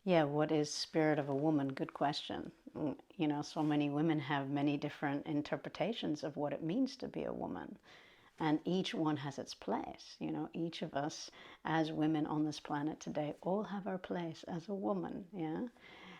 Yeah, what is spirit of a woman? Good question. You know, so many women have many different interpretations of what it means to be a woman. And each one has its place. You know, each of us as women on this planet today all have our place as a woman. Yeah.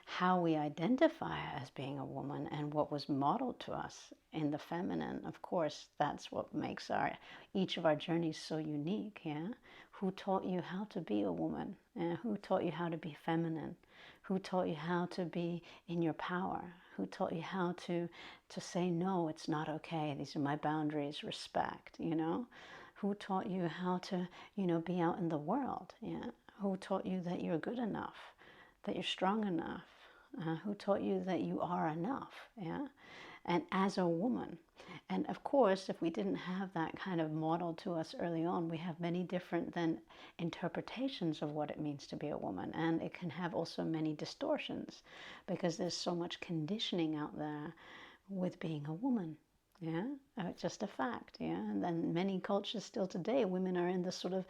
How we identify as being a woman and what was modeled to us in the feminine, of course, that's what makes our each of our journeys so unique. Yeah. Who taught you how to be a woman? Yeah? Who taught you how to be feminine? Who taught you how to be in your power? Who taught you how to say no, it's not okay, these are my boundaries, respect, you know? Who taught you how to, you know, be out in the world? Yeah. Who taught you that you're good enough, that you're strong enough? Who taught you that you are enough? Yeah. And as a woman, and of course, if we didn't have that kind of model to us early on, we have many different then interpretations of what it means to be a woman. And it can have also many distortions because there's so much conditioning out there with being a woman. Yeah, it's just a fact. Yeah, and then many cultures still today, women are in this sort of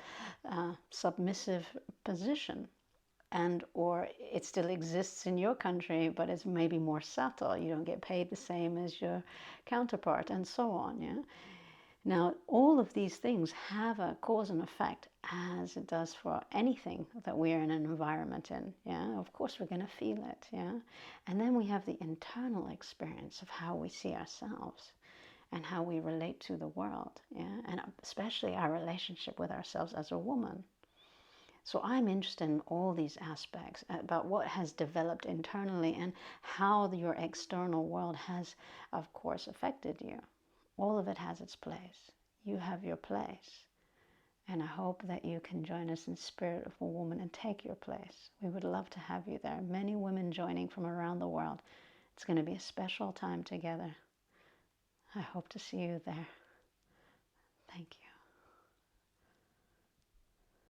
submissive position, and or it still exists in your country, but it's maybe more subtle. You don't get paid the same as your counterpart, and so on. Yeah. Now, all of these things have a cause and effect, as it does for anything that we're in an environment in. Yeah. Of course, we're going to feel it. Yeah. And then we have the internal experience of how we see ourselves and how we relate to the world. Yeah. And especially our relationship with ourselves as a woman. So I'm interested in all these aspects about what has developed internally and how your external world has, of course, affected you. All of it has its place. You have your place. And I hope that you can join us in Spirit of a Woman and take your place. We would love to have you there. Many women joining from around the world. It's going to be a special time together. I hope to see you there. Thank you.